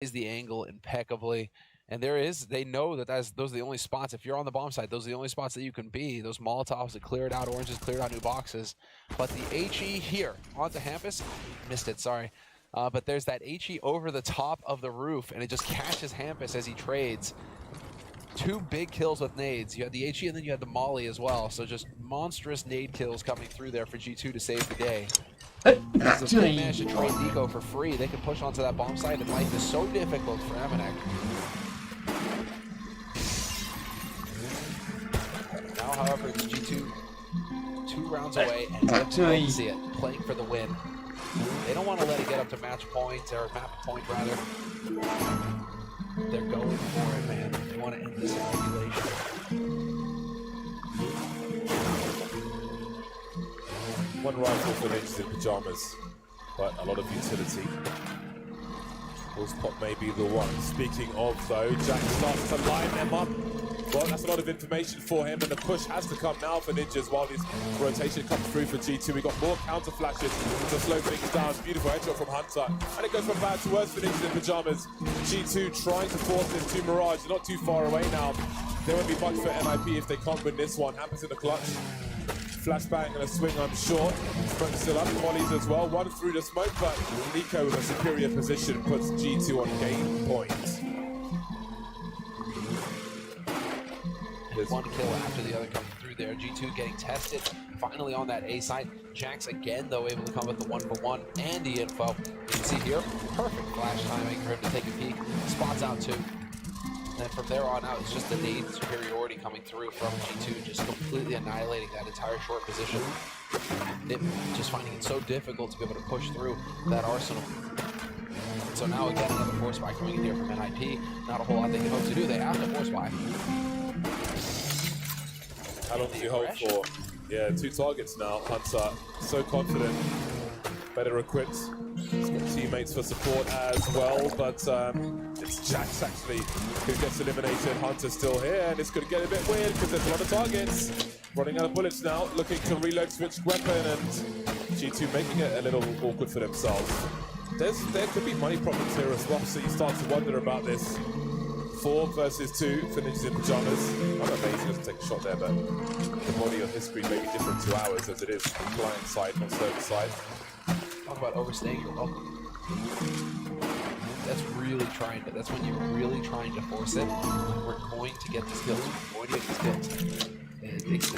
is the angle impeccably. And they know that those are the only spots. If you're on the bomb side, those are the only spots that you can be. Those Molotovs that cleared out oranges, cleared out new boxes. But the HE here onto Hampus, missed it, sorry. But there's that HE over the top of the roof, and it just catches Hampus as he trades. Two big kills with nades. You had the HE and then you had the Molly as well. So just monstrous nade kills coming through there for G2 to save the day. As if they managed to trade Nico for free, they can push onto that bomb site, and life is so difficult for Amanek. Now, however, it's G2 2 rounds away, and they see it, playing for the win. They don't want to let it get up to match point, or map point rather. They're going for it, man. They want to end this in regulation. One rifle for ninjas in pajamas, but a lot of utility. Pulse pop may be the one. Speaking of though, Jack starts to line them up. Well, that's a lot of information for him, and the push has to come now for ninjas while this rotation comes through for G2. We got more counter flashes to slow things down. Beautiful headshot from Hunter, and it goes from bad to worse for ninjas in pajamas. G2 trying to force this to Mirage. They're not too far away now. There won't be much for NIP if they can't win this one. Happens in the clutch. Flashbang and a swing, I'm sure. Smoke still up, Mollies as well. One through the smoke, but Nico in a superior position puts G2 on game point. There's one kill after the other coming through there. G2 getting tested. Finally on that A side. Jax again, though, able to come with the 1-for-1 and the info. You can see here, perfect flash timing for him to take a peek. Spots out too. And then from there on out, it's just the nade superiority coming through from G2, just completely annihilating that entire short position. It, just finding it so difficult to be able to push through that arsenal. So now again, another force buy coming in here from NIP. Not a whole lot they can hope to do. They have to force buy. How long do you hold for? Yeah, 2 targets now. Hunter, so confident, better equipped. He's got teammates for support as well, but it's Jax actually who gets eliminated. Hunter's still here, and it's going to get a bit weird because there's a lot of targets. Running out of bullets now, looking to reload switch weapon, and G2 making it a little awkward for themselves. There could be money problems here as well, so you start to wonder about this. 4 versus 2 for ninjas in pajamas. I'm amazing, doesn't take a shot there, but the body on his screen may be different to ours as it is client side, not server side. Talk about overstaying your welcome. That's when you're really trying to force it. We're going to get these kills. We're going to get these kills.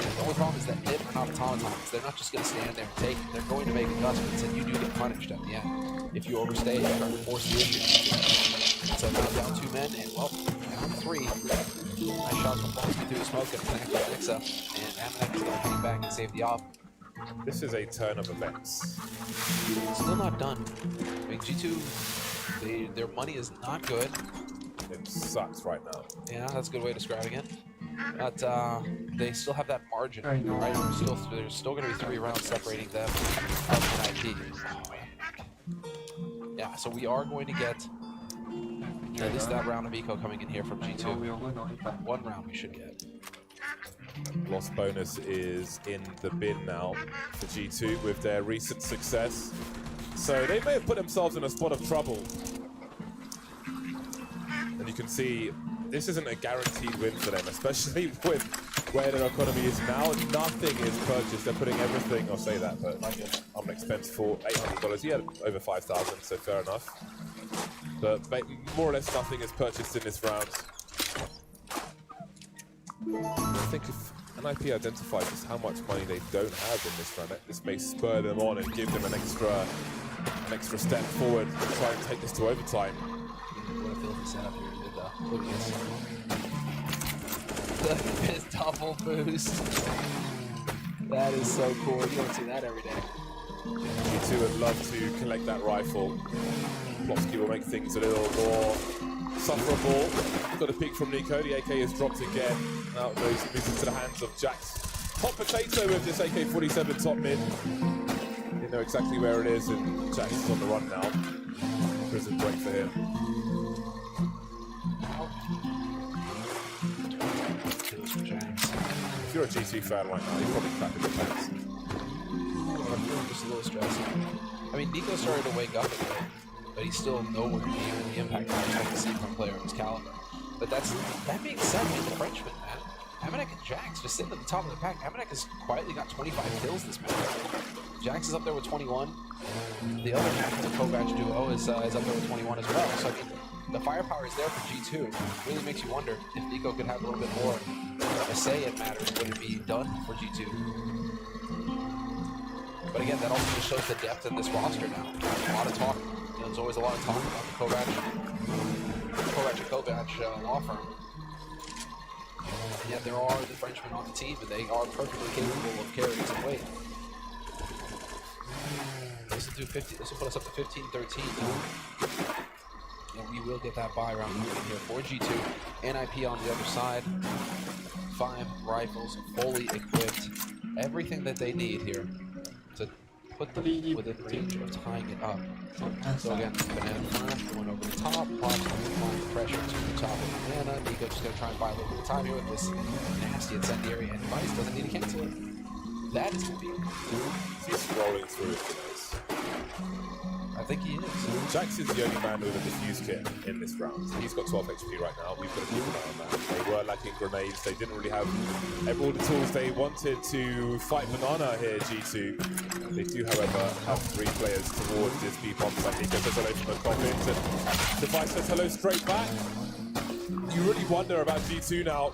The only problem is that NIP are not automatons. They're not just going to stand there and take it. They're going to make adjustments, and you do get punished at the end. If you overstay, you try to force the issue. So now down 2 men, and well, down 3. Nice shots from Polsky through the smoke and connect with Nixa. And Amanek is going to hang back and save the op. This is a turn of events. Still not done. I mean, G2, their money is not good. It sucks right now. Yeah, that's a good way of describing it. But they still have that margin, right? There's still going to be 3 rounds separating them of NIP. Yeah, so we are going to get at least that round of eco coming in here from G2. 1 round we should get. Loss bonus is in the bin now for G2 with their recent success. So they may have put themselves in a spot of trouble. And you can see this isn't a guaranteed win for them, especially with where their economy is now. Nothing is purchased. They're putting everything, I'll say that, but on an expense for $800. He had over 5,000, so fair enough. But more or less nothing is purchased in this round. I think if NIP identifies just how much money they don't have in this round, this may spur them on and give them an extra step forward and try and take this to overtime. What a filthy setup here in mid though. Look at this. His double boost. That is so cool. You don't see that every day. G2 would love to collect that rifle. Plofsky will make things a little more sufferable. Got a peek from Nico. The AK is dropped again. Now it moves into the hands of Jax. Hot potato with this AK-47 top mid. You know exactly where it is, and Jax is on the run now. Prison break for him. If you're a G2 fan right now, you're probably crapping your pants. I'm feeling just a little stressed. I mean, Nico started to wake up a bit. but he's still nowhere near the impact that you expect to see from a player of his caliber. But that being said, man, the Frenchman, man, Amanek and Jax just sitting at the top of the pack. Amanek has quietly got 25 kills this match. Jax is up there with 21. The other half of the Kovac duo is up there with 21 as well. So I mean, the firepower is there for G2. It really makes you wonder if Nico could have a little bit more of a say in matters. Would it be done for G2? But again, that also just shows the depth in this roster now. A lot of talk. You know, there's always a lot of talk about the Kovac and Kovac law firm. And yet there are the Frenchmen on the team, and they are perfectly capable of carrying some weight. This will do 50. This will put us up to 15-13 now. And we will get that buy round moving here for G2. NIP on the other side. 5 rifles, fully equipped. Everything that they need here to put them within range of tying it up. So again, Banana Flash going over the top, applying the pressure to the top of Banana. Nico just going to try and buy a little bit of time here with this nasty incendiary, and Vice doesn't need to cancel it. That is going to be He's rolling through his grenades. I think he is. Jax is the only man with a defuse kit in this round. He's got 12 HP right now. We've got to keep an eye on that. They were lacking grenades. They didn't really have all the tools they wanted to fight Banana here, G2. They do, however, have 3 players towards this B-bomb site. Nico says hello from the cockpit, and Device says hello straight back. You really wonder about G2 now.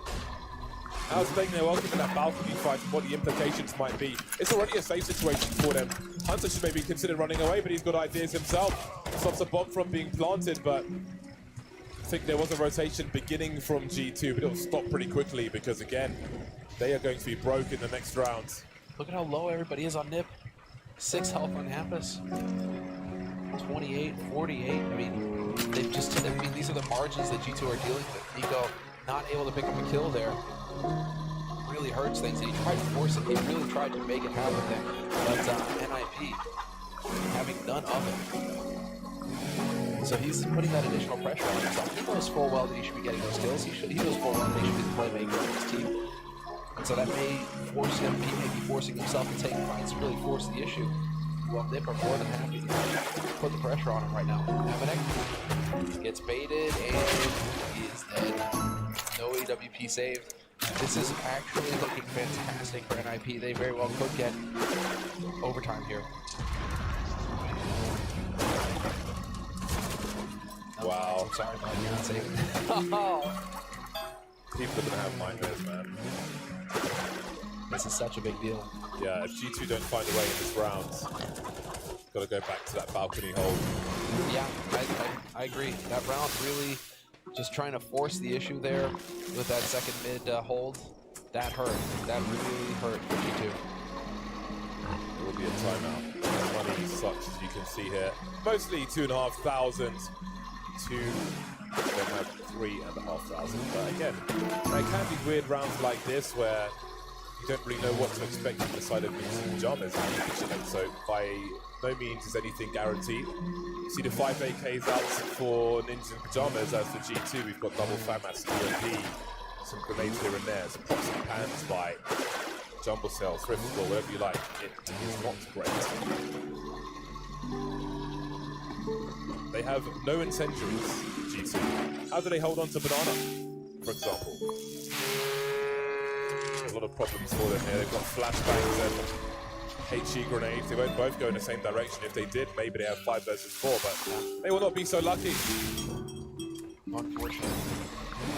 How's taking their welcome in that balcony fight and what the implications might be. It's already a safe situation for them. Hunter should maybe consider running away, but he's got ideas himself. Stops a bomb from being planted, but I think there was a rotation beginning from G2, but it'll stop pretty quickly because, again, they are going to be broke in the next round. Look at how low everybody is on Nip. 6 health on Hampus. 28, 48. I mean, these are the margins that G2 are dealing with. Nico not able to pick up a kill there. Really hurts things, and he tried to force it. He really tried to make it happen there. But NIP having none of it. So he's putting that additional pressure on himself. He knows full well that he should be getting those kills. He knows full well that he should be the playmaker on his team. And so that may force him, he may be forcing himself to take fights, really force the issue. Well, Nip are more than happy to put the pressure on him right now. Amanek gets baited, and he is dead. No AWP saved. This is actually looking fantastic for NIP. They very well could get overtime here. Wow. I'm sorry about you not saving. People are going to have nightmares, man. This is such a big deal. Yeah, if G2 don't find a way in this round, got to go back to that balcony hold. Yeah, I agree. That round really just trying to force the issue there with that second mid hold. That hurt. That really hurt for G2. There will be a timeout. Money sucks, as you can see here. Mostly 2,500 to then have 3,500. But again, there can be weird rounds like this where you don't really know what to expect from the side of Ninjas and Pajamas. So by no means is anything guaranteed. You see the 5 AKs out for Ninjas and Pajamas. As for G2, we've got double FAMAS, UMP, some grenades here and there, some pops and pans by Jumbo Cell, Thrift Store, whatever you like. It is not great. They have no incendiaries, G2. How do they hold on to Banana, for example? A lot of problems for them here. They've got flashbangs and HE grenades. They won't both go in the same direction. If they did, maybe they have 5 versus 4, but they will not be so lucky. Unfortunately,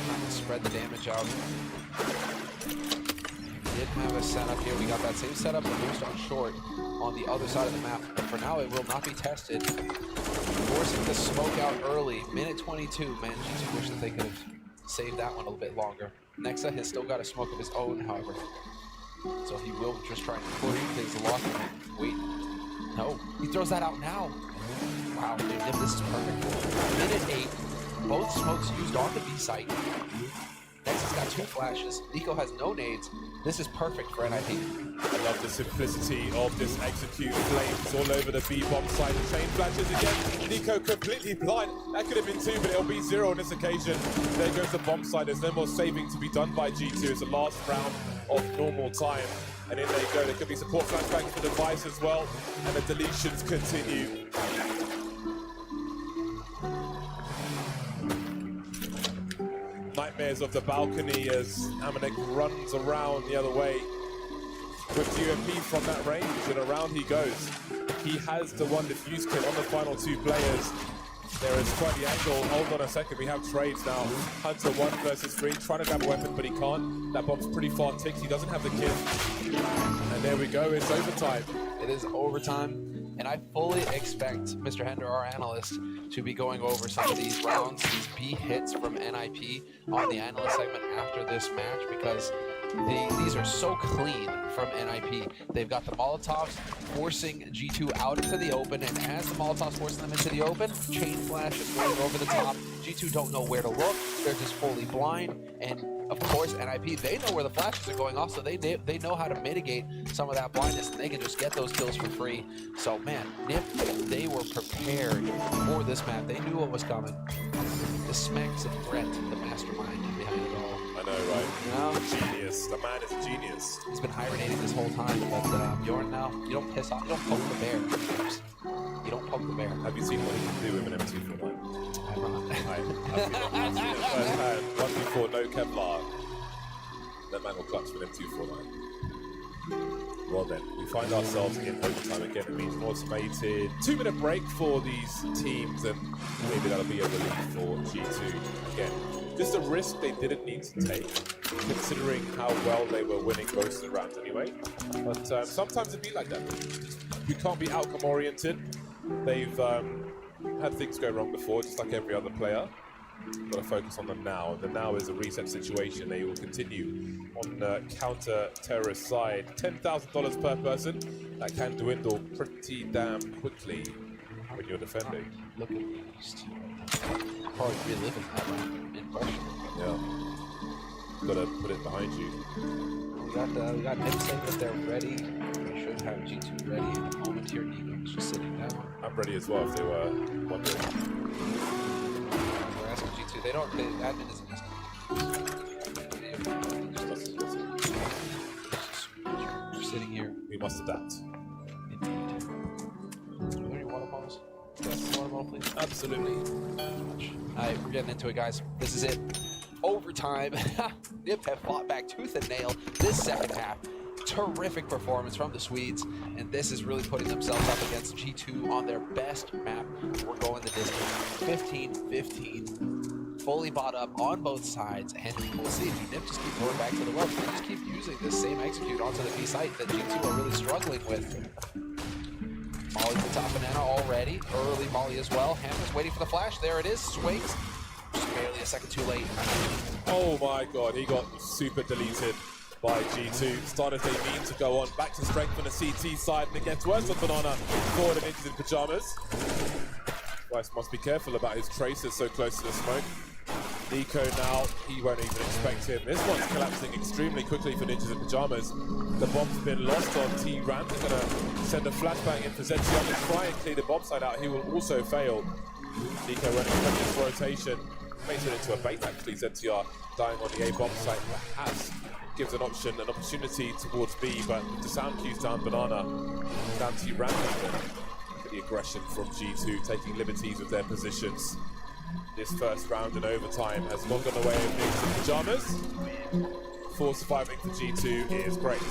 trying to spread the damage out. Did have a setup here. We got that same setup, but boost on short on the other side of the map. But for now, it will not be tested. Forcing the smoke out early. Minute 22. Man, G2 wish that they could have saved that one a little bit longer. Nexa has still got a smoke of his own, however. So he will just try and push things lock. Wait. No. He throws that out now. Wow, dude, this is perfect. Minute 8. Both smokes used on the B site. Nexa's got 2 flashes. Nico has no nades. This is perfect for NIP. I love the simplicity of this execute. Flames all over the B-bomb side. The chain flashes again. Nico completely blind. That could have been 2, but it'll be 0 on this occasion. There goes the bomb side. There's no more saving to be done by G2. It's the last round of normal time. And in they go. There could be support flashbangs for Device as well. And the deletions continue. nightmares of the balcony as Amanek runs around the other way with GMP from that range, and around he goes. He has the one diffuse kit on the final two players. There is quite the angle. Hold on a second, we have trades now. Hunter 1 versus 3, trying to grab a weapon, but he can't. That bomb's pretty far ticked, he doesn't have the kit. And there we go, it's overtime. It is overtime, and I fully expect Mr. Hender, our analyst, to be going over some of these rounds, these B hits from NIP on the analyst segment after this match, because these are so clean from NIP. They've got the Molotovs forcing G2 out into the open, and as the Molotovs forcing them into the open, Chain Flash is going over the top. G2 don't know where to look. They're just fully blind, and of course, NIP, they know where the flashes are going off, so they know how to mitigate some of that blindness, and they can just get those kills for free. So, man, NIP, they were prepared for this map. They knew what was coming. The smacks of Brett, the mastermind behind it all. I know, right? You know? Genius. The man is a genius. He's been hibernating this whole time, but Bjorn now, you don't piss off, you don't poke the bear. You don't poke the bear. Have you seen what he can do with an M249? I'm not. I've seen it firsthand. One before, no Kevlar. That man will clutch with M249. Well then, we find ourselves in overtime again. It means an automated 2-minute break for these teams, and maybe that'll be a relief for G2 again. Just a risk they didn't need to take, considering how well they were winning most of the rounds anyway. But sometimes it be like that. You can't be outcome oriented. They've had things go wrong before, just like every other player. Got to focus on the now. The now is a reset situation. They will continue on the counter-terrorist side. $10,000 per person. That can dwindle pretty damn quickly when you're defending. Look at these two. Probably reliving that round in person. Yeah. Got to put it behind you. We got NIP saying that they're ready. We should have G2 ready in a moment here. Nego's just sitting down. I'm ready as well if they were wondering. We're asking G2. They don't. The admin isn't asking. We're sitting here. We must adapt. Indeed. Are there any water bottles? Yes, water bottle, please. Absolutely. Alright, we're getting into it, guys. This is it. Overtime. NIP have fought back tooth and nail this second half. Terrific performance from the Swedes, and this is really putting themselves up against G2 on their best map. We're going the distance. 15-15. Fully bought up on both sides, and we'll see if NIP just keep going back to the well. They just keep using this same execute onto the B site that G2 are really struggling with. Molly to top banana already. Early Molly as well. Hammer's waiting for the flash. There it is. Swings. Just barely a second too late. Oh my god, he got super deleted by G2. Started they mean to go on back to strength on the CT side, and it gets worse on Banana. Forward of Ninjas in pajamas. Rice must be careful about his tracers so close to the smoke. Nico now, he won't even expect him. This one's collapsing extremely quickly for Ninjas in pajamas. The bomb's been lost on T-Ram. They're gonna send a flashbang in for Zention to try and clear the bomb side out. He will also fail. Nico won't expect his rotation. Makes it into a bait actually. ZTR dying on the A bomb site, perhaps gives an opportunity towards B, but the sound cues down Banana, down T-Ram. The aggression from G2 taking liberties with their positions. This first round in overtime has not gone away with Ninjas in pajamas. 4 surviving for G2 is great.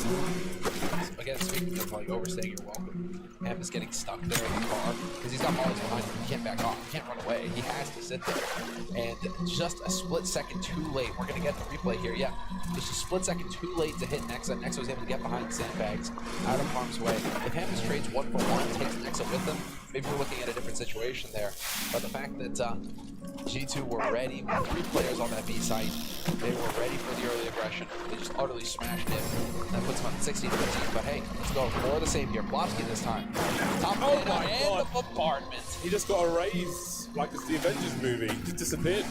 Again, speaking of like overstaying your welcome, Ham is getting stuck there in the car because he's got Molly's behind him. He can't back off. He can't run away. He has to sit there. And just a split second too late. We're going to get the replay here. Yeah, just a split second too late to hit Nexa. Nexa was able to get behind the sandbags out of harm's way. If Hammond trades 1-for-1, takes Nexa with him, maybe we're looking at a different situation there. But the fact that G2 were ready with 3 players on that B site, they were ready for the early aggression. They just utterly smashed it. That puts them on 16-15. But hey, let's go. More of the same here. Blobsky this time. Top oh my god! The bombardment. He just got a raise like it's the Avengers movie. He just disappeared.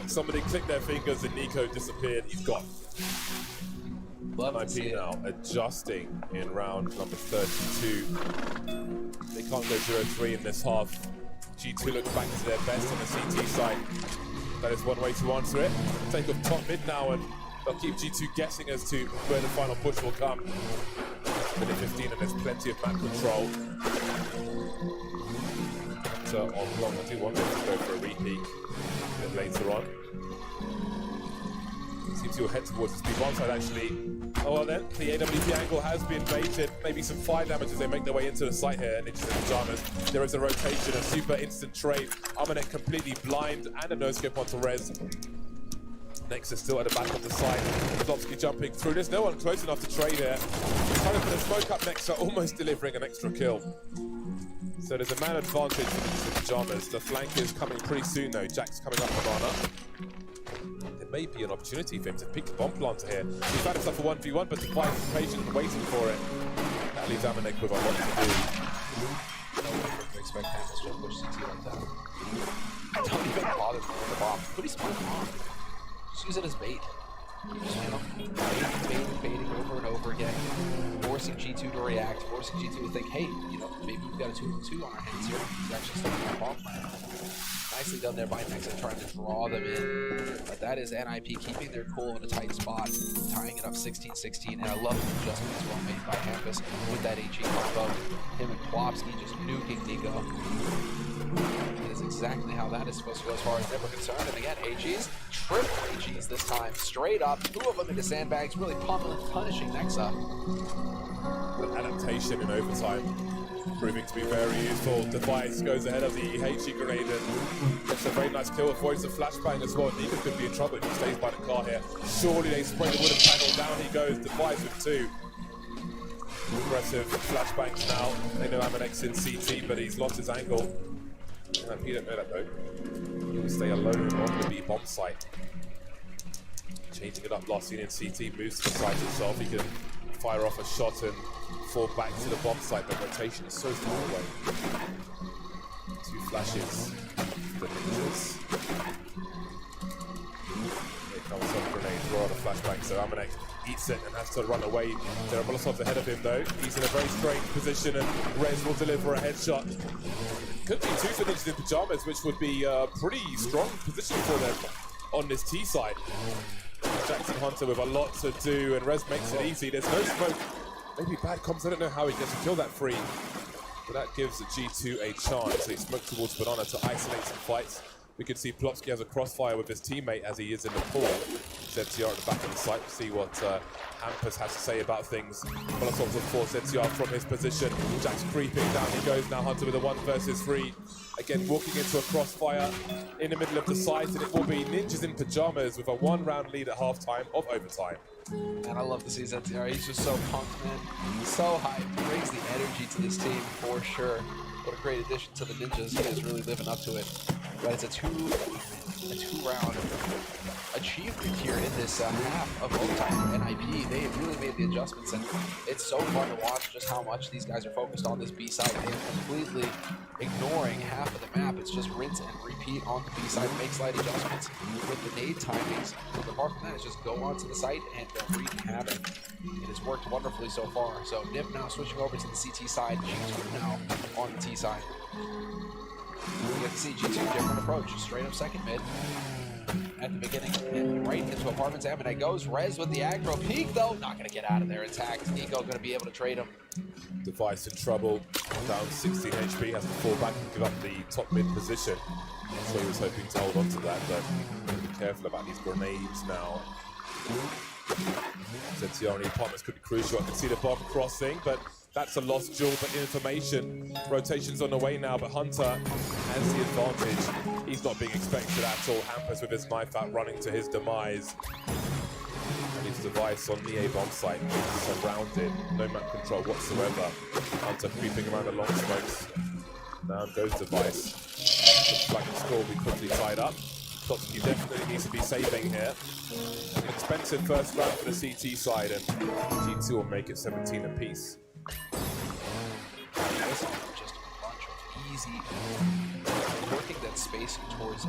Somebody clicked their fingers and Nico disappeared. He's gone. NIP now adjusting in round number 32. They can't go 0-3 in this half. G2 looks back to their best on the CT side. That is one way to answer it. Take off top mid now, and they'll keep G2 guessing as to where the final push will come. Minute 15 and there's plenty of map control. So on long, I do want them to go for a repeat a bit later on. Seems to head towards the speed bomb side actually. Oh well then, the AWP angle has been baited. Maybe some fire damage as they make their way into the site here. And it's in pajamas. There is a rotation, a super instant trade. Amanek completely blind and a no-scope onto Rez. Nexus still at the back of the site. Klopsky jumping through. There's no one close enough to trade here. Trying to put a smoke up next, almost delivering an extra kill. So there's a man advantage for the pajamas. The flank is coming pretty soon though. Jack's coming up on Ana. There may be an opportunity for him to pick the bomb planter here. He's found himself a 1v1, but Defiance is patient and waiting for it. That leaves Amanek with a lot to do. No way to expect Hammers to push CT like that. Don't even bother throwing the bomb. Pretty smart bomb. Just use it as bait. Just, you know, baiting over and over again. Forcing G2 to react, forcing G2 to think, hey, you know, maybe we've got a 2-2 on our hands here. He's actually starting to bomb plan. Nicely done there by Nexus, trying to draw them in. But that is NIP keeping their cool in a tight spot, tying it up 16-16. And I love the adjustment as well made by Hampus with that HE combo. Him and Klopsky just nuking Nico. That is exactly how that is supposed to go as far as they're concerned. And again, HEs, triple HEs this time, straight up, 2 of them into sandbags, really pummeling, punishing Nexa. An adaptation in overtime, proving to be very useful. Device goes ahead of the HE grenade and gets a very nice kill, avoids the flashbang as well. Nico could be in trouble if he stays by the car here. Surely they spray the wooden panel down, he goes, Device with 2. Aggressive flashbangs now. They know Amanek's in CT, but he's lost his angle. He don't know that though. He will stay alone on the B bomb site. Changing it up, last seen in CT, moves to the site itself. He can fire off a shot and fall back to the bomb site, but rotation is so far away. 2 flashes. The ninjas. Here comes some grenades, roll out a flashbang, so Amanek eats it and has to run away. There are Molotovs ahead of him though. He's in a very strange position and Rez will deliver a headshot. Could be 2 for ninjas in pajamas, which would be a pretty strong position for them on this T side. Jackson Hunter with a lot to do, and Rez makes it easy. There's no smoke. Maybe bad comms. I don't know how he gets to kill that free, but that gives the G2 a chance. They smoke towards Banana to isolate some fights. We can see Plopsky has a crossfire with his teammate as he is in the pool. ZTR at the back of the site to see what Hampus has to say about things. Molotovs will force ZTR from his position. Jack's creeping down. He goes now. Hunter with a 1 versus 3. Again, walking into a crossfire in the middle of the site, and it will be Ninjas in Pajamas with a 1-round lead at halftime of overtime. And I love to see ZTR. He's just so pumped, man. So hyped. Brings the energy to this team for sure. What a great addition to the Ninjas. He is really living up to it. But it's a two-round achievement here in this half of overtime for NIP. They have really made the adjustments, and it's so fun to watch just how much these guys are focused on this B side. They're completely ignoring half of the map. It's just rinse and repeat on the B side, make slight adjustments with the nade timings. But apart from that, it's just go onto the site and wreak havoc. It has worked wonderfully so far. So Nip now switching over to the CT side, G2 now on the T side. We get to see G2 different approach, straight up second mid at the beginning, and right into apartments. Amanek goes, Rez with the aggro peak though, not gonna get out of there intact. Nico gonna be able to trade him. Device in trouble, down 16 HP, has to fall back and give up the top mid position. So he was hoping to hold on to that, but be careful about these grenades now. ZTR and the apartments could be crucial. I can see the bomb crossing, but that's a lost jewel, but information. Rotation's on the way now, but Hunter has the advantage. He's not being expected at all. Hampus with his knife out, running to his demise. And his device on the A bomb site, surrounded. No map control whatsoever. Hunter creeping around the long smokes. Down goes device. Looks like the score will be quickly tied up. Klopsky definitely needs to be saving here. An expensive first round for the CT side, and G2 will make it 17 apiece. This is just a bunch of easy working that space towards A,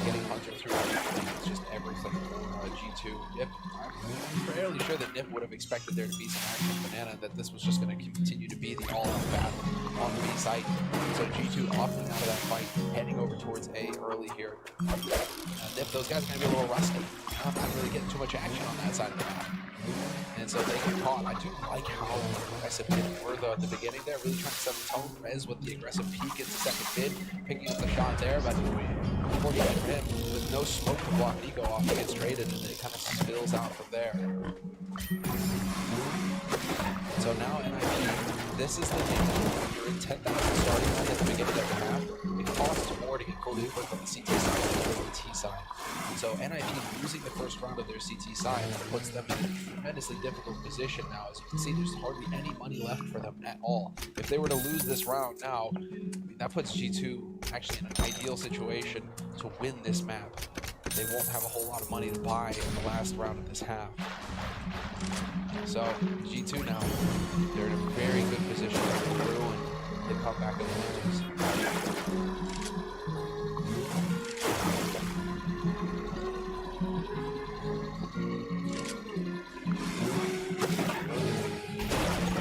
getting Hunter through. It's just everything for G2. Yep, I'm fairly sure that Nip would have expected there to be some action from Banana, that this was just going to continue to be the all-out battle on the B site. So G2 opting out of that fight, heading over towards A early here. Nip, those guys are going to be a little rusty. Not really getting too much action on that side of the map. And so they get caught. I do like how aggressive Nip were though at the beginning there, really trying to set the tone. Rez with the aggressive peek into second mid, pick picking up the shot there, but unfortunately for him, with no smoke to block Nico off, he gets traded and it kind of spills out from there. So now NIP, this is the thing that you're in 10,000 starting money at the beginning of the half. It costs more to get Koliver from the CT side than the T side. So NIP losing the first round of their CT side puts them in a tremendously difficult position now. As you can see, there's hardly any money left for them at all. If they were to lose this round now, that puts G2 actually in an ideal situation to win this map. They won't have a whole lot of money to buy in the last round of this half. So G2 now, they're in a very good position to ruin the comeback of the winners.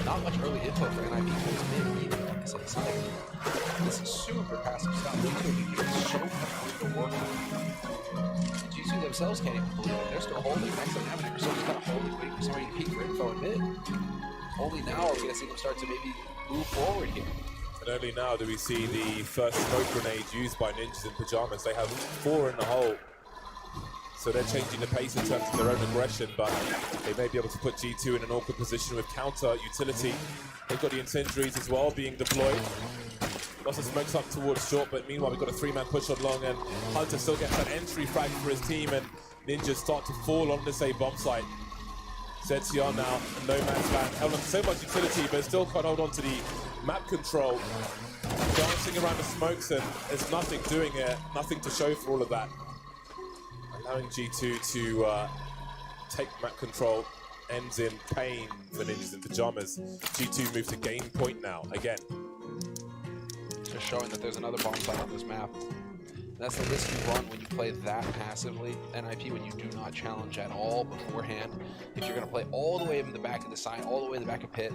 Not much early info for NIP towards mid either on this side. This is super passive stuff. G2 is so much room to work with. G2 themselves can't even believe it. They're still holding next to them, and they're still just kind of holding, waiting for somebody to peek for info in mid. Only now are we going to see them start to maybe move forward here. And only now do we see the first smoke grenade used by Ninjas in Pajamas. They have 4 in the hole. So they're changing the pace in terms of their own aggression, but they may be able to put G2 in an awkward position with counter utility. They've got the incendiaries as well being deployed. Lots of smokes up towards short, but meanwhile we've got a 3-man push on long, and Hunter still gets that entry frag for his team, and Ninjas start to fall on this A bomb site. Zetian now, no man's land, held on so much utility, but still can't hold on to the map control. Dancing around the smokes, and there's nothing doing it, nothing to show for all of that. Allowing G2 to take map control ends in pain for Ninjas in Pajamas. G2 moves to game point now, again. Just showing that there's another bomb site on this map. That's the risk you run when you play that passively. NIP, when you do not challenge at all beforehand. If you're going to play all the way in the back of the side, all the way in the back of pit,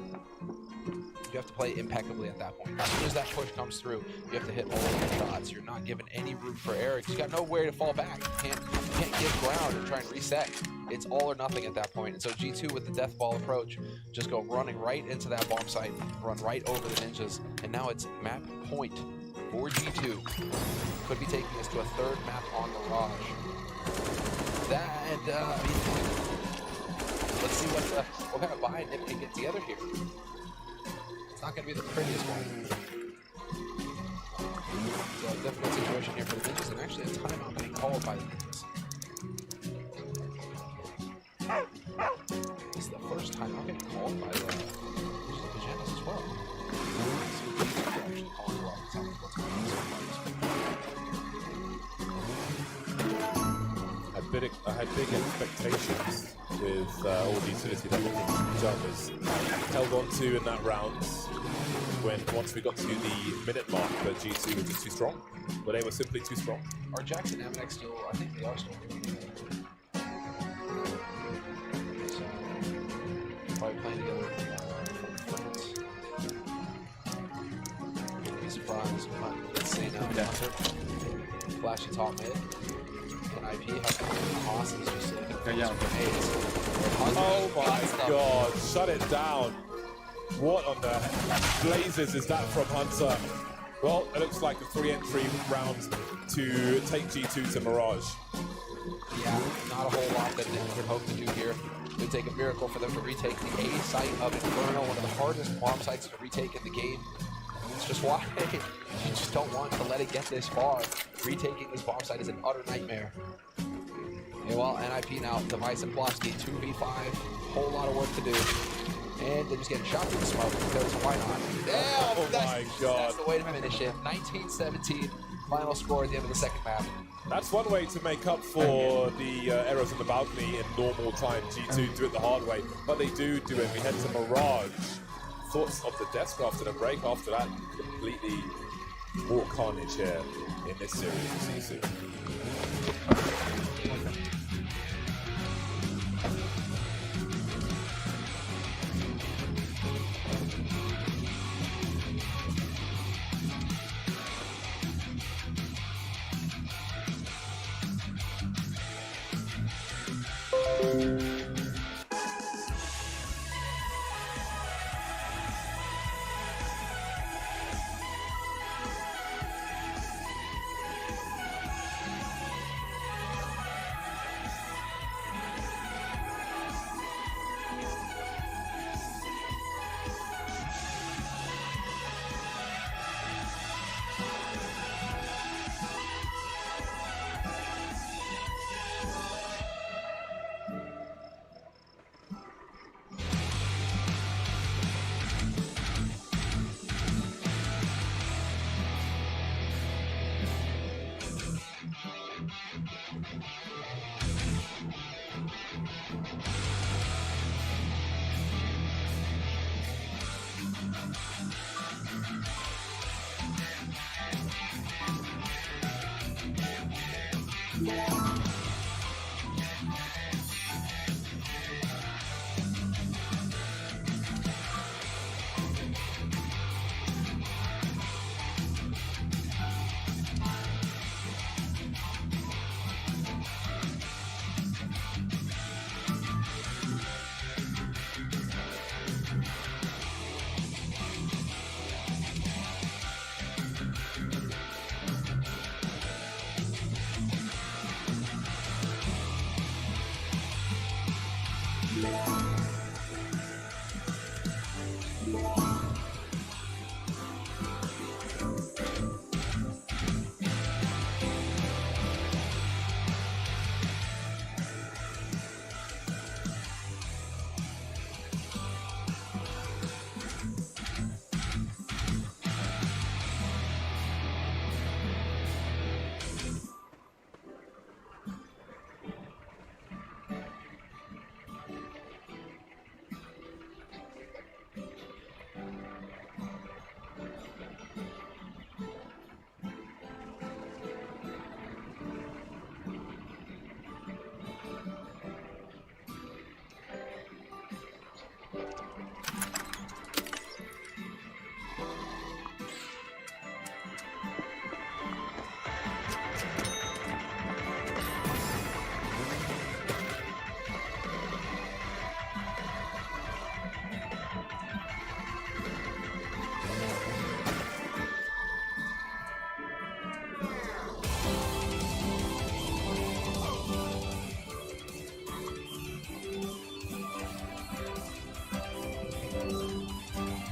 you have to play impeccably at that point. As soon as that push comes through, you have to hit all of your shots. You're not given any room for error. You got nowhere to fall back. You can't give ground and try and reset. It's all or nothing at that point. And so G2 with the death ball approach, just go running right into that bomb site, run right over the Ninjas, and now it's map point for G2. Could be taking us to a third map on Mirage. That, let's see what kind of buy Nip can get together here. It's not going to be the prettiest one. So a difficult situation here for the Ninjas, and actually a timeout being called by the Ninjas. This is the first timeout getting called by the Pajamas as well. So G2 actually calling well. It's not what's going on so far. I had big expectations with all the utility that Ninjas Pajamas held on to in that round once we got to the minute mark, but G2 was just too strong. But they were simply too strong. Are Jackson and Amadex still? I think they are still doing it. So, probably playing together from France. Wouldn't be surprised. Let's see now. Hunter. Flashy top mid. IP has to Austin's just looking for grenades. Oh my god, shut it down. What on the blazes is that from Hunter? Well, it looks like a 3-entry round to take G2 to Mirage. Yeah, not a whole lot that Nick would hope to do here. It would take a miracle for them to retake the A site of Inferno, one of the hardest bomb sites to retake in the game. It's just why you just don't want to let it get this far. Retaking this bomb site is an utter nightmare. Yeah, well, NIP now, Device and Blosky, 2v5, whole lot of work to do. And they're just getting shot through the smoke because why not? Yeah, oh my god. That's the way to finish it. 19-17, final score at the end of the second map. That's one way to make up for the errors in the balcony in normal time. G2 do it the hard way, but they do it. We head to Mirage. Thoughts of the death after the break after that? Completely more carnage here in this series of season.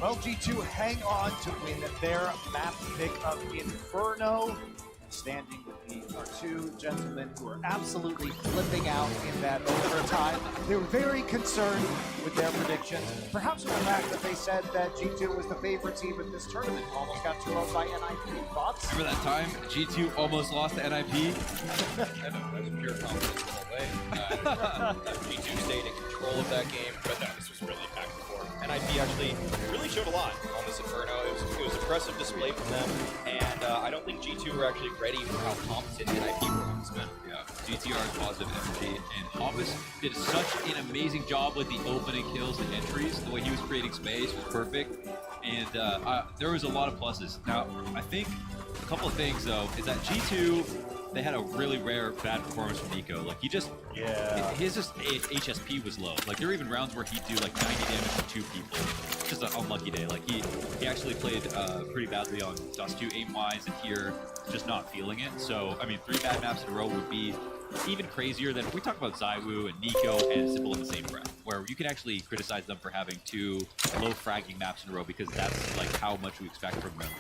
Well, G2 hang on to win their map pick of Inferno, standing with our two gentlemen who are absolutely flipping out in that overtime. They were very concerned with their predictions, perhaps with the fact that they said that G2 was the favorite team in this tournament, almost got 2-0 by NIP. Thoughts? Remember that time G2 almost lost to NIP? That was pure confidence the whole way. G2 stayed in control of that game, but no, this was really back and forth. NIP actually really showed a lot on this Inferno. It was impressive display from them, and I don't think G2 were actually ready for how competent NIP were on this map. Yeah, GTR is positive energy, and Hoppus did such an amazing job with the opening kills and entries. The way he was creating space was perfect, and there was a lot of pluses. Now, I think a couple of things, though, is that G2, they had a really rare bad performance from Nico. Like, he just, his HSP was low. Like, there were even rounds where he'd do like 90 damage to 2 people. Just an unlucky day. Like, he actually played pretty badly on Dust 2 aim-wise, and here, just not feeling it. So, I mean, 3 bad maps in a row would be even crazier than, we talk about Zywoo and Nico and Sybil in the same breath, where you can actually criticize them for having 2 low fragging maps in a row, because that's like how much we expect from them.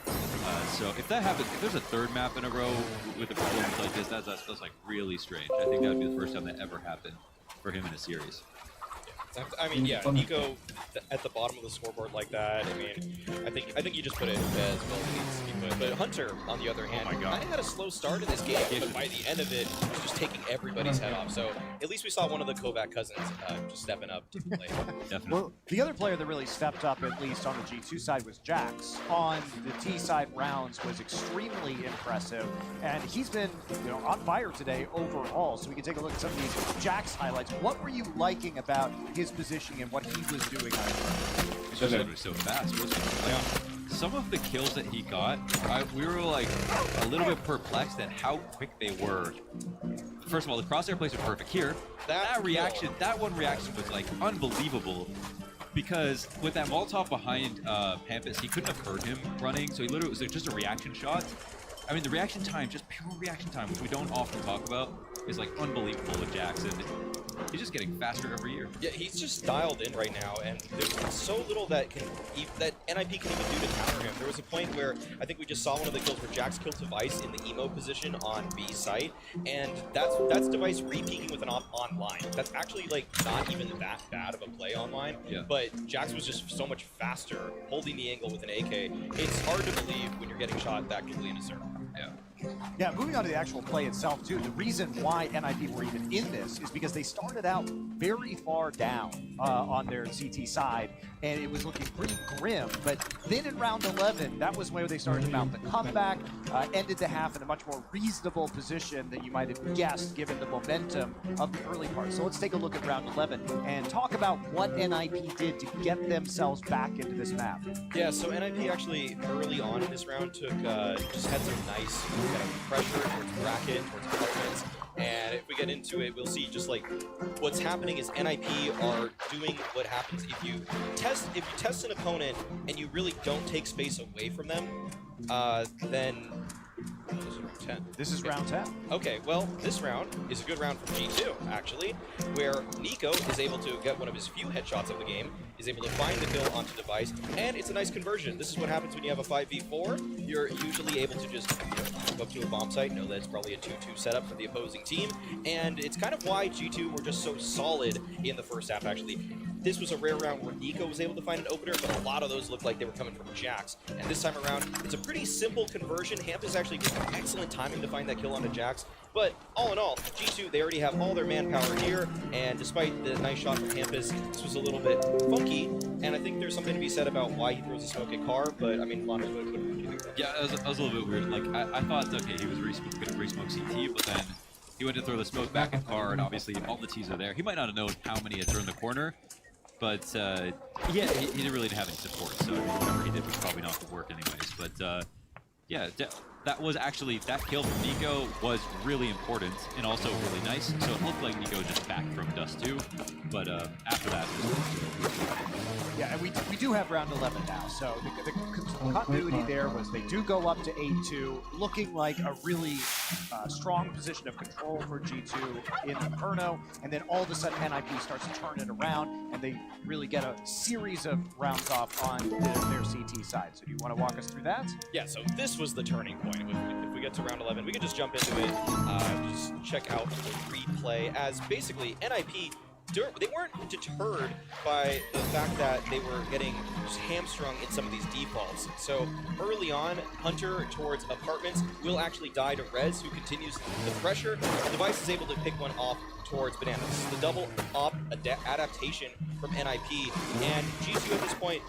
So if that happens, if there's a 3rd map in a row with a performance like this, that's like really strange. I think that would be the first time that ever happened for him in a series. I mean, yeah, Nico at the bottom of the scoreboard like that. I mean, I think you just put it as well as it needs to be put. But Hunter, on the other hand, kind of had a slow start in this game, but by the end of it, he was just taking everybody's head off. So at least we saw one of the Kovac cousins just stepping up to play. Definitely. Well, the other player that really stepped up, at least on the G2 side, was Jax. On the T side rounds was extremely impressive, and he's been, on fire today overall. So we can take a look at some of these Jax highlights. What were you liking about his positioning and what he was doing on it? It was so fast, wasn't it? Like, some of the kills that he got, we were like a little bit perplexed at how quick they were. First of all, the crosshair plays are perfect. Here, that reaction, that one reaction was like unbelievable. Because with that Molotov behind Pampus, he couldn't have heard him running, so he literally was like just a reaction shot. I mean, the reaction time, just pure reaction time, which we don't often talk about, is like unbelievable with Jackson. He's just getting faster every year. Yeah, he's just dialed in right now, and there's so little that NIP can even do to counter him. There was a point where I think we just saw one of the kills where Jax killed Device in the emo position on B site, and that's Device re-peeking with an online. That's actually like not even that bad of a play online, but Jax was just so much faster holding the angle with an AK. It's hard to believe when you're getting shot that quickly in a circle. Yeah. Yeah, moving on to the actual play itself too, the reason why NIP were even in this is because they started out very far down on their CT side, and it was looking pretty grim, but then in round 11, that was where they started to mount the comeback, ended the half in a much more reasonable position than you might have guessed given the momentum of the early part. So let's take a look at round 11 and talk about what NIP did to get themselves back into this map. Yeah, so NIP actually early on in this round took just had some nice kind of pressure towards bracket, towards apartments, and if we get into it, we'll see just like what's happening is NIP are doing what happens if you test an opponent and you really don't take space away from them, then. This is round 10. Okay, well, this round is a good round for G2, actually, where Nico is able to get one of his few headshots of the game, is able to find the kill onto device, and it's a nice conversion. This is what happens when you have a 5v4. You're usually able to just go up to a bomb site, know that it's probably a 2-2 setup for the opposing team, and it's kind of why G2 were just so solid in the first half, actually. This was a rare round where Nico was able to find an opener, but a lot of those looked like they were coming from Jax. And this time around, it's a pretty simple conversion. Hampus actually did excellent timing to find that kill onto Jax. But all in all, G2, they already have all their manpower here, and despite the nice shot from Hampus, this was a little bit funky, and I think there's something to be said about why he throws a smoke at Carr, but I mean, Lana, what do you think? Yeah, it was a little bit weird. Like, I thought, okay, he was going to re-smoke CT, but then he went to throw the smoke back at Carr, and obviously all the T's are there. He might not have known how many had turned the corner, but yeah, he didn't really have any support, so I mean, whatever he did was probably not going to work anyways. But yeah, that was actually, that kill from Nico was really important and also really nice. So it looked like Nico just back from dust too, but after that, yeah, and we do have round 11 now, so the continuity there was they do go up to 8-2, looking like a really strong position of control for G2 in Inferno, and then all of a sudden NIP starts to turn it around, and they really get a series of rounds off on their CT side. So do you want to walk us through that? Yeah, so this was the turning point. If we get to round 11, we can just jump into it, just check out the replay, as basically NIP, they weren't deterred by the fact that they were getting just hamstrung in some of these defaults. So early on, Hunter towards apartments will actually die to Rez, who continues the pressure. The device is able to pick one off towards Banana. This is the double op adaptation from NIP, and G2 at this point,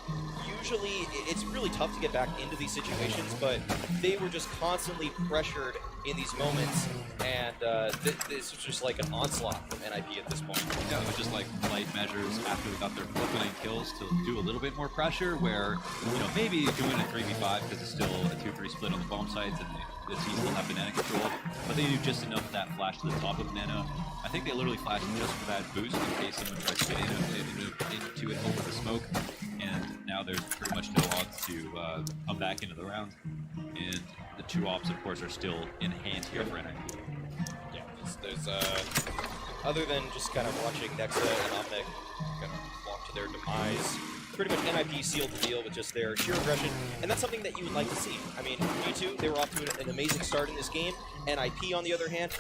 usually it's really tough to get back into these situations, but they were just constantly pressured in these moments, and this was just like an onslaught from NIP at this point. Yeah, it was just like light measures after they got their opening kills to do a little bit more pressure, where, you know, maybe doing a 3v5 because it's still a 2-3 split on the bomb sides and the team still have Banana control, but they do just enough of that flash to the top of Banana. I think they literally flashed just for that boost in case someone tries to get into it over the smoke, and now there's pretty much no odds to come back into the round. And the two ops, of course, are still in hand here for NIP. Yeah, there's other than just kind of watching Nexa and Omnic kind of walk to their demise, pretty much NIP sealed the deal with just their sheer aggression, and that's something that you would like to see. I mean, G2, they were off to an amazing start in this game. NIP, on the other hand,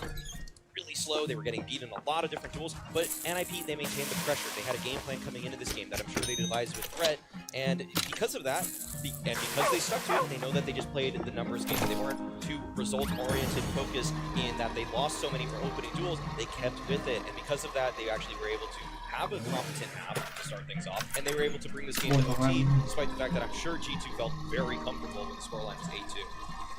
really slow. They were getting beat in a lot of different tools, but NIP, they maintained the pressure. They had a game plan coming into this game that I'm sure they devised with Threat, and because of that, and because they stuck to it, they know that they just played the numbers game. They weren't too result-oriented, focused in that they lost so many for opening duels. They kept with it, and because of that, they actually were able to have a competent map to start things off, and they were able to bring this game to OT, despite the fact that I'm sure G2 felt very comfortable when the scoreline was 8-2.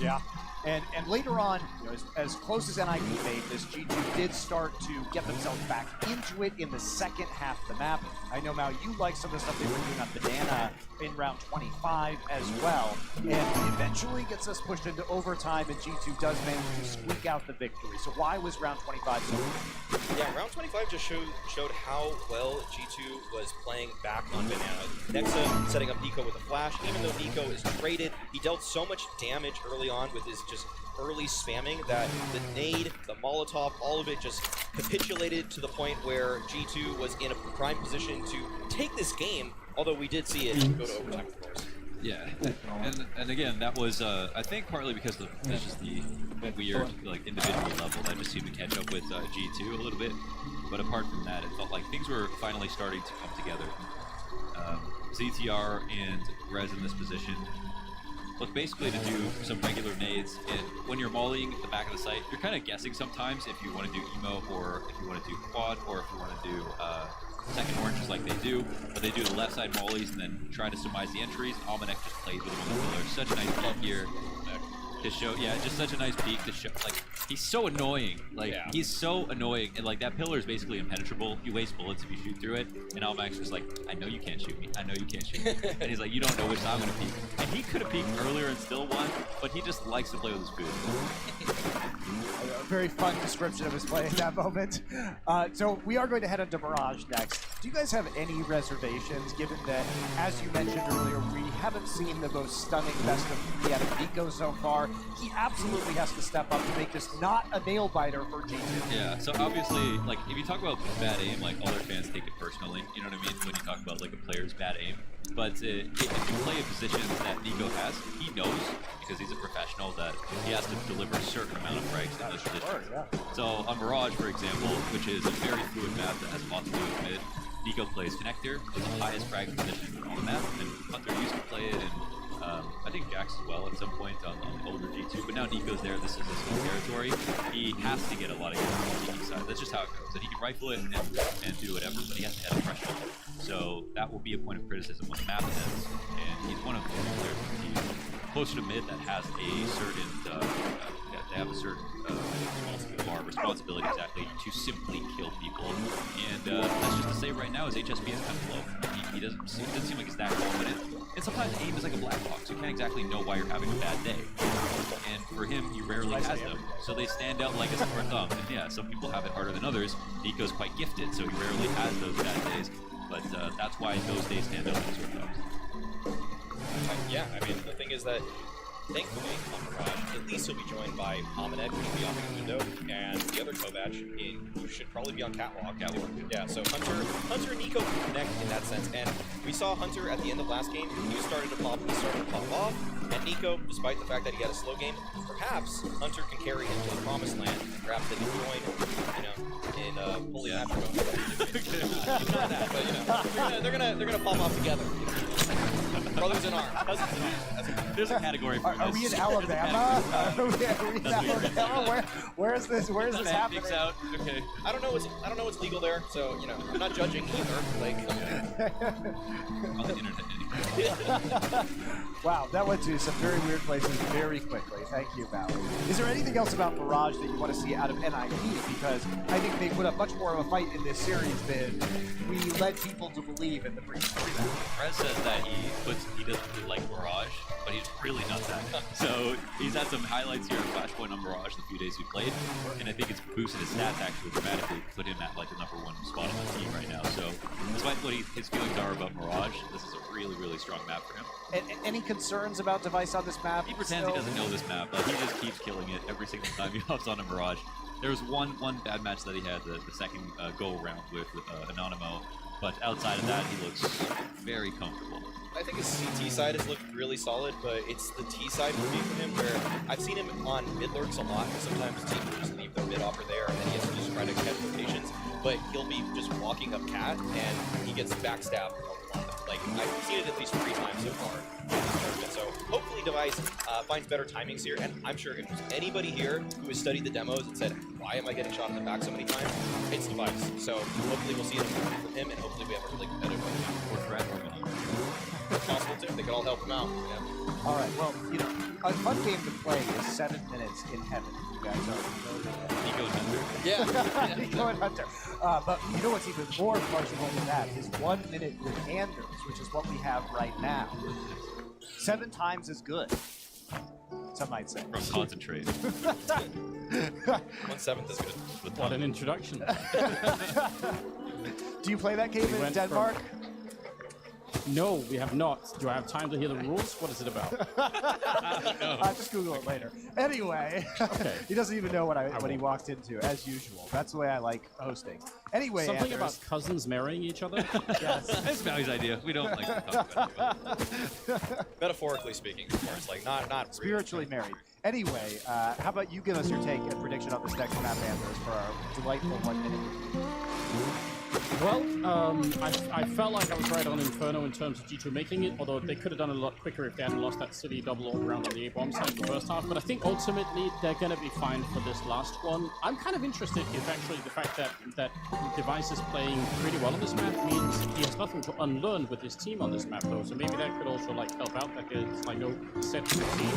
Yeah. And later on, you know, as close as NIP made this, G2 did start to get themselves back into it in the second half of the map. I know, Mao, you like some of the stuff they were doing on Banana in round 25 as well. And eventually gets us pushed into overtime, and G2 does manage to squeak out the victory. So why was round 25 so good? Yeah, round 25 just showed how well G2 was playing back on Banana. Nexa setting up Nico with a flash. Even though Nico is traded, he dealt so much damage early on with his just early spamming that the nade, the Molotov, all of it just capitulated to the point where G2 was in a prime position to take this game, although we did see it go to overtime, of course. Yeah, and again, that was, I think, partly because it's just the weird, like, individual level that just seemed to catch up with G2 a little bit. But apart from that, it felt like things were finally starting to come together. ZTR and Rez in this position, looks basically to do some regular nades. And when you're mollying at the back of the site, you're kind of guessing sometimes if you want to do emo or if you want to do quad or if you want to do second oranges like they do. But they do the left side mollies and then try to surmise the entries. Almanac just plays with them on the pillar. Such a nice peek here to show. Yeah, just such a nice peek to show. Like, he's so annoying. Like, he's so annoying. And, like, that pillar is basically impenetrable. You waste bullets if you shoot through it. And Almanac's just like, I know you can't shoot me. I know you can't shoot me. And he's like, you don't know which time I'm going to peek. And he could have peeked earlier and still won, but he just likes to play with his food. A very fun description of his play in that moment. So we are going to head into Mirage next. Do you guys have any reservations, given that, as you mentioned earlier, we haven't seen the most stunning best of out of Nico so far? He absolutely has to step up to make this not a nail biter for G2. Yeah, so obviously, like, if you talk about bad aim, like, other fans take it personally, you know what I mean, when you talk about, like, a player's bad aim. But if you play a position that Nico has, he knows, because he's a professional, that he has to deliver a certain amount of frags in those positions. So on Mirage, for example, which is a very fluid map that has a lot to do with mid, Nico plays Connector, is the highest frag position on the map, and Hunter used to play it, and I think Jax as well at some point on the older G2, but now Nico's there, this is his home territory. He has to get a lot of kills on the G side. That's just how it goes. And he can rifle it and do whatever, but he has to hit a threshold. So that will be a point of criticism when the map ends. And he's one of the players on the team closer to mid that has a certain, they have a certain responsibility exactly to simply kill people. And that's just to say right now his HSP is kind of low. He doesn't seem like he's that confident. And sometimes aim is like a black box. You can't exactly know why you're having a bad day. And for him, he rarely has them. So they stand out like a sore thumb. And yeah, some people have it harder than others. Nico's quite gifted, so he rarely has those bad days. But that's why those days stand out like sore thumbs. Yeah, I mean, the thing is that thankfully, on Mirage, at least he'll be joined by Amanet, who will be on the window, and the other co-batch who should probably be on Catwalk. Yeah, so Hunter and Nico can connect in that sense, and we saw Hunter at the end of last game. He started to pop off, and Nico, despite the fact that he had a slow game, perhaps Hunter can carry him to the promised land, and perhaps they can join, in pulling that from not that, but they're gonna pop off together. Brothers in arms. Cousins in arms. There's a category for Are we in Alabama? Are we in Alabama? Where is this happening? Out. Okay. I don't know what's legal there, so I'm not judging either. Like on the internet anyway. Wow, that went to some very weird places very quickly. Thank you, Valley. Is there anything else about Mirage that you want to see out of NIP? Because I think they put up much more of a fight in this series than we led people to believe in the previous round. Fred says that he doesn't really like Mirage, but he's really not that. So he's had some highlights here in Flashpoint on Mirage the few days we played, and I think it's boosted his stats actually dramatically, put him at like the #1 spot on the team right now. So despite what his feelings are about Mirage, this is a really, really strong map for him. Any concerns about Device on this map? He pretends he doesn't know this map, but he just keeps killing it every single time he hops on a Mirage. There was one bad match that he had the second go-around with Anonymous, but outside of that, he looks very comfortable. I think his CT side has looked really solid, but it's the T side for me for him where I've seen him on mid lurks a lot. Sometimes the team will just leave their mid offer there, and then he has to just try to catch rotations. But he'll be just walking up cat, and he gets backstabbed a lot. Like, I've seen it at least 3 times so far. So hopefully Device finds better timings here, and I'm sure if there's anybody here who has studied the demos and said, why am I getting shot in the back so many times, it's Device. So hopefully we'll see it from him, and hopefully we have a really competitive one. Or threat or It's possible too. They could all help him out. Yeah. All right. Well, a fun game to play is 7 minutes in heaven. You guys already know that. Nico and Hunter. Yeah. Nico and Hunter. But you know what's even more pleasurable than that is 1 minute with Anders, which is what we have right now. 7 times as good, some might say. From Concentrate. 1/7 is good. What an introduction. Do you play that game in Denmark? No, we have not. Do I have time to hear the rules? What is it about? I'll just Google it later. Anyway, Okay. he doesn't even know what he walked into, as usual. That's the way I like hosting. Anyway, Something Anders, about cousins marrying each other? yes. That's Valley's idea. We don't like to talk about it. Metaphorically speaking, of course, like not Spiritually married. Anyway, how about you give us your take and prediction on this next map, Anders, for our delightful 1 minute? Well, I felt like I was right on Inferno in terms of G2 making it, although they could have done it a lot quicker if they hadn't lost that city double all around on the A-bomb side in the first half. But I think ultimately they're going to be fine for this last one. I'm kind of interested if actually the fact that Device is playing pretty well on this map means he has nothing to unlearn with his team on this map though. So maybe that could also like help out. Like it's like no set 15.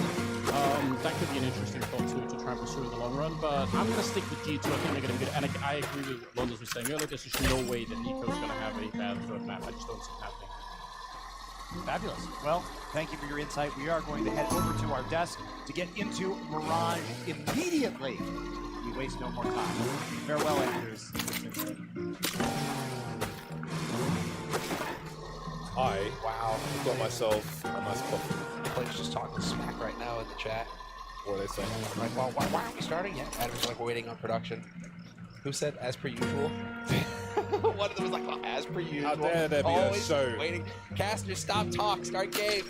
That could be an interesting thought to try and pursue in the long run. But I'm going to stick with G2. I think they're going to be good. And I agree with what London was saying earlier. There's just no way that Nico's going to have a bad third map. I just don't see it happening. Fabulous. Well, thank you for your insight. We are going to head over to our desk to get into Mirage immediately. We waste no more time. Farewell, Andrews. Wow, I got myself a nice coffee. Players just talking smack right now in the chat. What are they saying? Like, well, why aren't we starting yet? Adam's like, we're waiting on production. Who said as per usual? One of them was like, well, as per usual. How dare there be a Always show? waiting. Casters, stop talk, start game.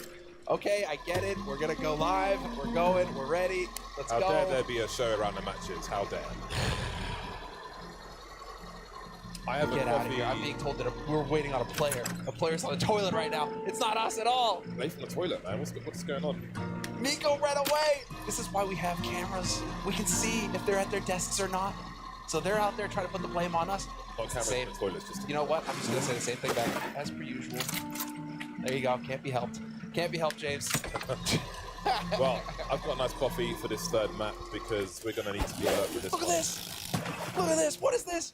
Okay, I get it. We're gonna go live. We're going. We're ready. Let's How go. dare there be a show around the matches? How dare? I have Get a out of coffee. here. I'm being told that we're waiting on a player. A player's on the toilet right now. It's not us at all. Late from the toilet, man. What's going on? Nico ran away. This is why we have cameras. We can see if they're at their desks or not. So they're out there trying to put the blame on us. Not cameras in the toilets, just. You know what? I'm just gonna say the same thing back as per usual. There you go. Can't be helped. Can't be helped, James. Well, I've got a nice coffee for this third map because we're gonna need to be alert with this. Look at one. this! Look at this! What is this?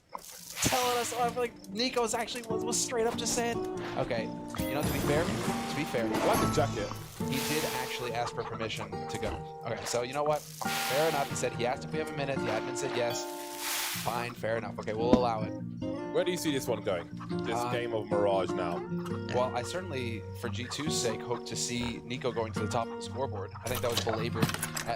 Telling us, I feel like Nico's actually was straight up just saying. Okay, you know, to be fair, I like his jacket. he did actually ask for permission to go. Okay, so you know what? Fair enough. He said he asked if we have a minute. The admin said yes. Fine, fair enough. Okay, we'll allow it. Where do you see this one going? This game of Mirage now. Well, I certainly, for G2's sake, hope to see Nico going to the top of the scoreboard. I think that was belabored